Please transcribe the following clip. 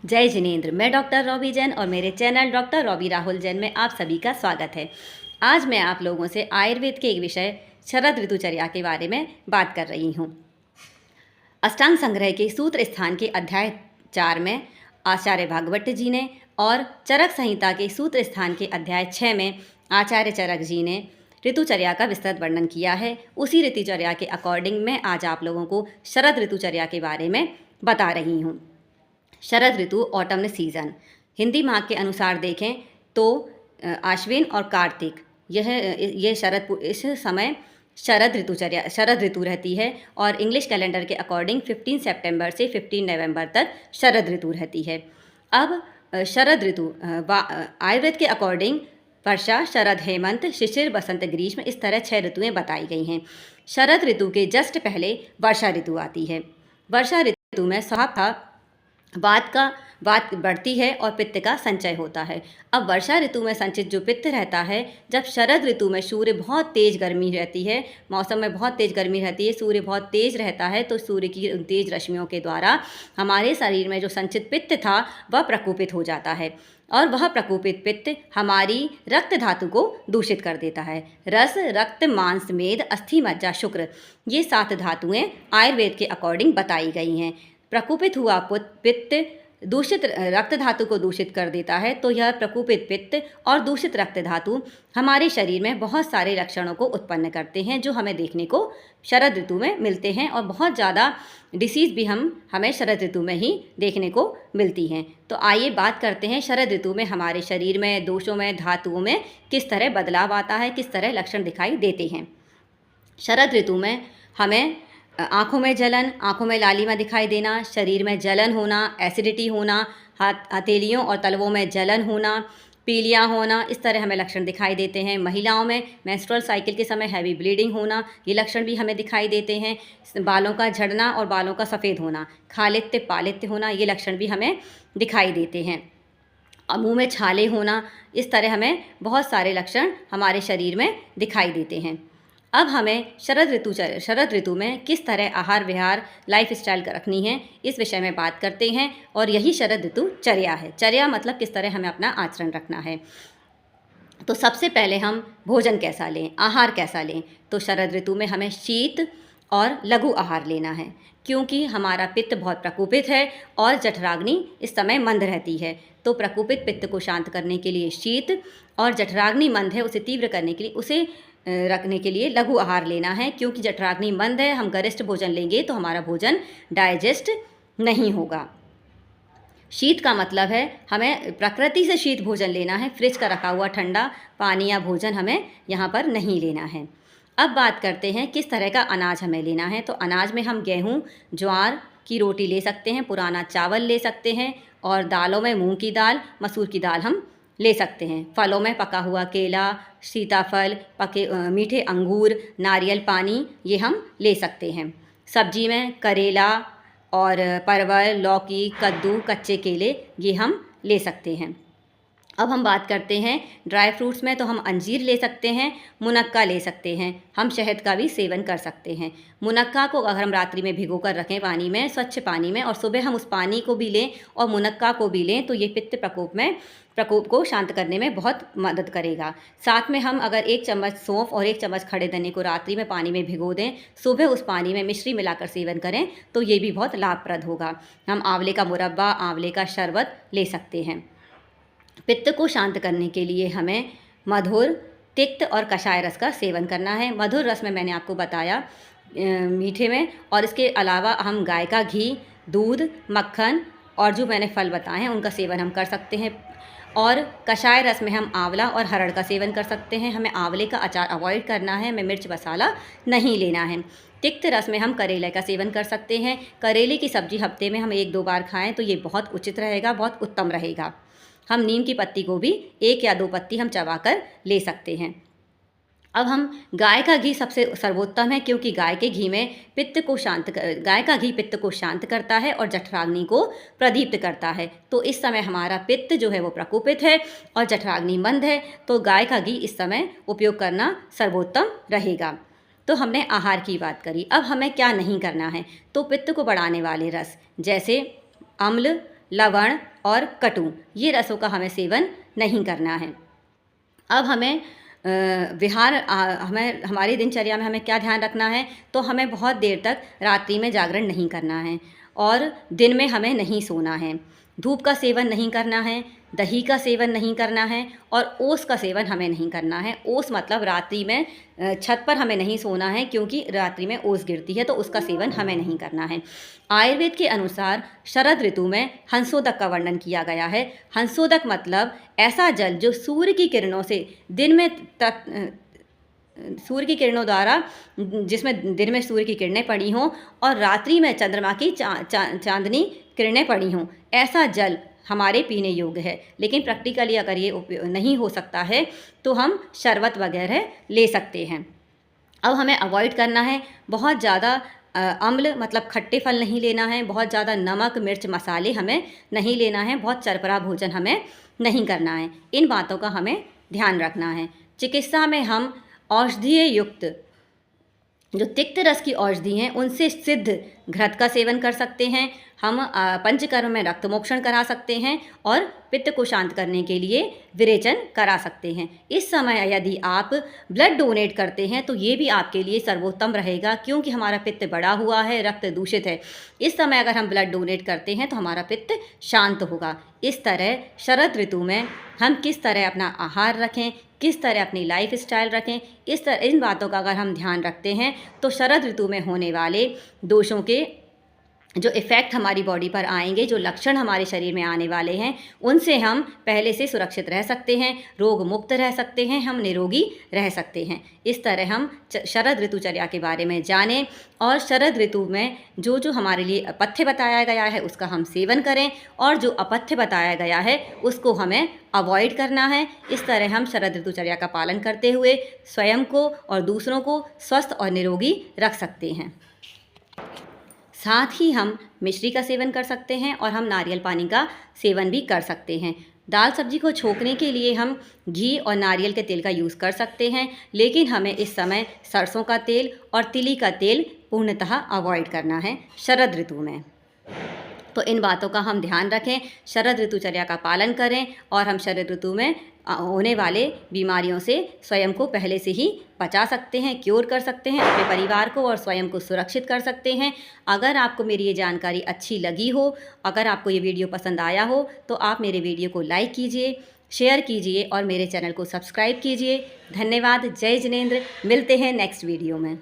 जय जिनेंद्र। मैं doctor Robbie Jain और मेरे channel doctor Robbie Rahul Jain में आप सभी का स्वागत है। आज मैं आप लोगों से आयुर्वेद के एक विषय शरद ऋतुचर्या के बारे में बात कर रही हूँ। अष्टांग संग्रह के सूत्र स्थान के अध्याय 4 में आचार्य भागवत जी ने और चरक संहिता के सूत्र स्थान के अध्याय 6 में आचार्य चरक जी ने ऋतुचर्या का विस्तृत वर्णन किया है। उसी ऋतुचर्या के अकॉर्डिंग मैं आज आप लोगों को शरद ऋतुचर्या के बारे में बता रही हूँ। शरद ऋतु ऑटमन सीजन हिंदी माह के अनुसार देखें तो आश्विन और कार्तिक ये इस समय शरद ऋतु रहती है और इंग्लिश कैलेंडर के अकॉर्डिंग 15 सितंबर से 15 नवंबर तक शरद ऋतु रहती है। अब शरद ऋतु आयुर्वेद के अकॉर्डिंग वर्षा, शरद, हेमंत, शिशिर, बसंत, ग्रीष्म इस तरह 6 ऋतुएं बताई गई हैं। शरद ऋतु के जस्ट पहले वर्षा ऋतु आती है। वर्षा ऋतु में स्वाभाविक वात बढ़ती है और पित्त का संचय होता है। अब वर्षा ऋतु में संचित जो पित्त रहता है, जब शरद ऋतु में सूर्य बहुत तेज़ गर्मी रहती है, मौसम में बहुत तेज़ गर्मी रहती है, सूर्य बहुत तेज़ रहता है, तो सूर्य की उन तेज़ रश्मियों के द्वारा हमारे शरीर में जो संचित पित्त था वह प्रकोपित हो जाता है और वह प्रकोपित पित्त हमारी रक्त धातु को दूषित कर देता है। रस, रक्त, मांस, मेद, अस्थि, मज्जा, शुक्र ये 7 धातुएं आयुर्वेद के अकॉर्डिंग बताई गई हैं। प्रकोपित हुआ पित्त दूषित रक्त धातु को दूषित कर देता है, तो यह प्रकोपित पित्त और दूषित रक्त धातु हमारे शरीर में बहुत सारे लक्षणों को उत्पन्न करते हैं जो हमें देखने को शरद ऋतु में मिलते हैं और बहुत ज़्यादा डिसीज़ भी हमें शरद ऋतु में ही देखने को मिलती हैं। तो आइए बात करते हैं शरद ऋतु में हमारे शरीर में दोषों में, धातुओं में किस तरह बदलाव आता है, किस तरह लक्षण दिखाई देते हैं। शरद ऋतु में हमें आँखों में जलन, आँखों में लालिमा दिखाई देना, शरीर में जलन होना, एसिडिटी होना, हथेलियों और तलवों में जलन होना, पीलियाँ होना, इस तरह हमें लक्षण दिखाई देते हैं। महिलाओं में मेंस्ट्रुअल साइकिल के समय हैवी ब्लीडिंग होना, ये लक्षण भी हमें दिखाई देते हैं। बालों का झड़ना और बालों का सफ़ेद होना, खालित्य, पालित्य होना, ये लक्षण भी हमें दिखाई देते हैं। मुँह में छाले होना, इस तरह हमें बहुत सारे लक्षण हमारे शरीर में दिखाई देते हैं। अब हमें शरद ऋतु में किस तरह आहार विहार लाइफ स्टाइल रखनी है, इस विषय में बात करते हैं और यही शरद ऋतु चर्या है। चर्या मतलब किस तरह हमें अपना आचरण रखना है। तो सबसे पहले हम भोजन कैसा लें, आहार कैसा लें। तो शरद ऋतु में हमें शीत और लघु आहार लेना है, क्योंकि हमारा पित्त बहुत प्रकोपित है और जठराग्नि इस समय मंद रहती है। तो प्रकोपित पित्त को शांत करने के लिए शीत और जठराग्नि मंद है उसे तीव्र करने के लिए उसे रखने के लिए लघु आहार लेना है, क्योंकि जठराग्नि मंद है, हम गरिष्ठ भोजन लेंगे तो हमारा भोजन डाइजेस्ट नहीं होगा। शीत का मतलब है हमें प्रकृति से शीत भोजन लेना है, फ्रिज का रखा हुआ ठंडा पानी या भोजन हमें यहाँ पर नहीं लेना है। अब बात करते हैं किस तरह का अनाज हमें लेना है। तो अनाज में हम गेहूँ, ज्वार की रोटी ले सकते हैं, पुराना चावल ले सकते हैं और दालों में मूँग की दाल, मसूर की दाल हम ले सकते हैं। फलों में पका हुआ केला, सीताफल, मीठे अंगूर, नारियल पानी ये हम ले सकते हैं। सब्जी में करेला और परवल, लौकी, कद्दू, कच्चे केले ये हम ले सकते हैं। अब हम बात करते हैं ड्राई फ्रूट्स में। तो हम अंजीर ले सकते हैं, मुनक्का ले सकते हैं, हम शहद का भी सेवन कर सकते हैं। मुनक्का को अगर हम रात्रि में भिगो कर रखें पानी में, स्वच्छ पानी में, और सुबह हम उस पानी को भी लें और मुनक्का को भी लें तो ये पित्त प्रकोप को शांत करने में बहुत मदद करेगा। साथ में हम अगर 1 चम्मच सौंफ और 1 चम्मच खड़े धनिये को रात्रि में पानी में भिगो दें, सुबह उस पानी में मिश्री मिलाकर सेवन करें तो ये भी बहुत लाभप्रद होगा। हम आंवले का मुरब्बा, आंवले का शरबत ले सकते हैं। पित्त को शांत करने के लिए हमें मधुर, तिक्त और कषाय रस का सेवन करना है। मधुर रस में मैंने आपको बताया मीठे में, और इसके अलावा हम गाय का घी, दूध, मक्खन और जो मैंने फल बताए हैं उनका सेवन हम कर सकते हैं। और कषाय रस में हम आंवला और हरड़ का सेवन कर सकते हैं। हमें आंवले का अचार अवॉइड करना है, हमें मिर्च मसाला नहीं लेना है। तिक्त रस में हम करेले का सेवन कर सकते हैं। करेले की सब्जी हफ्ते में हम 1-2 बार खाएं तो ये बहुत उचित रहेगा, बहुत उत्तम रहेगा। हम नीम की पत्ती को भी 1 या 2 पत्ती हम चबाकर ले सकते हैं। अब हम गाय का घी सबसे सर्वोत्तम है, क्योंकि गाय का घी पित्त को शांत करता है और जठराग्नि को प्रदीप्त करता है। तो इस समय हमारा पित्त जो है वो प्रकोपित है और जठराग्नि मंद है, तो गाय का घी इस समय उपयोग करना सर्वोत्तम रहेगा। तो हमने आहार की बात करी। अब हमें क्या नहीं करना है। तो पित्त को बढ़ाने वाले रस जैसे अम्ल, लवण, और कटु, ये रसों का हमें सेवन नहीं करना है। अब हमें हमें हमारी दिनचर्या में हमें क्या ध्यान रखना है, तो हमें बहुत देर तक रात्रि में जागरण नहीं करना है और दिन में हमें नहीं सोना है। धूप का सेवन नहीं करना है, दही का सेवन नहीं करना है और ओस का सेवन हमें नहीं करना है। ओस मतलब रात्रि में छत पर हमें नहीं सोना है, क्योंकि रात्रि में ओस गिरती है, तो उसका सेवन हमें नहीं करना है। आयुर्वेद के अनुसार शरद ऋतु में हंसोदक का वर्णन किया गया है। हंसोदक मतलब ऐसा जल जो सूर्य की किरणों से दिन में सूर्य की किरणों द्वारा, जिसमें दिन में सूर्य की किरणें पड़ी हों और रात्रि में चंद्रमा की चांदनी किरणें पड़ी हों, ऐसा जल हमारे पीने योग्य है। लेकिन प्रैक्टिकली अगर ये नहीं हो सकता है तो हम शरबत वगैरह ले सकते हैं। अब हमें अवॉइड करना है बहुत ज़्यादा अम्ल मतलब खट्टे फल नहीं लेना है, बहुत ज़्यादा नमक मिर्च मसाले हमें नहीं लेना है, बहुत चरपरा भोजन हमें नहीं करना है। इन बातों का हमें ध्यान रखना है। चिकित्सा में हम औषधीय युक्त जो तिक्त रस की औषधि हैं उनसे सिद्ध घृत का सेवन कर सकते हैं। हम पंचकर्म में रक्त मोक्षण करा सकते हैं और पित्त को शांत करने के लिए विरेचन करा सकते हैं। इस समय यदि आप ब्लड डोनेट करते हैं तो ये भी आपके लिए सर्वोत्तम रहेगा, क्योंकि हमारा पित्त बढ़ा हुआ है, रक्त दूषित है। इस समय अगर हम ब्लड डोनेट करते हैं तो हमारा पित्त शांत होगा। इस तरह शरद ऋतु में हम किस तरह अपना आहार रखें, किस तरह अपनी लाइफ स्टाइल रखें, इन बातों का अगर हम ध्यान रखते हैं तो शरद ऋतु में होने वाले दोषों के जो इफ़ेक्ट हमारी बॉडी पर आएंगे, जो लक्षण हमारे शरीर में आने वाले हैं, उनसे हम पहले से सुरक्षित रह सकते हैं, रोग मुक्त रह सकते हैं, हम निरोगी रह सकते हैं। इस तरह हम शरद ऋतुचर्या के बारे में जानें और शरद ऋतु में जो जो हमारे लिए अपथ्य बताया गया है उसका हम सेवन करें और जो अपथ्य बताया गया है उसको हमें अवॉइड करना है। इस तरह हम शरद ऋतुचर्या का पालन करते हुए स्वयं को और दूसरों को स्वस्थ और निरोगी रख सकते हैं। साथ ही हम मिश्री का सेवन कर सकते हैं और हम नारियल पानी का सेवन भी कर सकते हैं। दाल सब्जी को छोंकने के लिए हम घी और नारियल के तेल का यूज़ कर सकते हैं, लेकिन हमें इस समय सरसों का तेल और तिली का तेल पूर्णतः अवॉइड करना है शरद ऋतु में। तो इन बातों का हम ध्यान रखें, शरद ऋतुचर्या का पालन करें और हम शरद ऋतु में होने वाले बीमारियों से स्वयं को पहले से ही बचा सकते हैं, क्योर कर सकते हैं, अपने परिवार को और स्वयं को सुरक्षित कर सकते हैं। अगर आपको मेरी ये जानकारी अच्छी लगी हो, अगर आपको ये वीडियो पसंद आया हो, तो आप मेरे वीडियो को लाइक कीजिए, शेयर कीजिए और मेरे चैनल को सब्सक्राइब कीजिए। धन्यवाद। जय जिनेंद्र। मिलते हैं नेक्स्ट वीडियो में।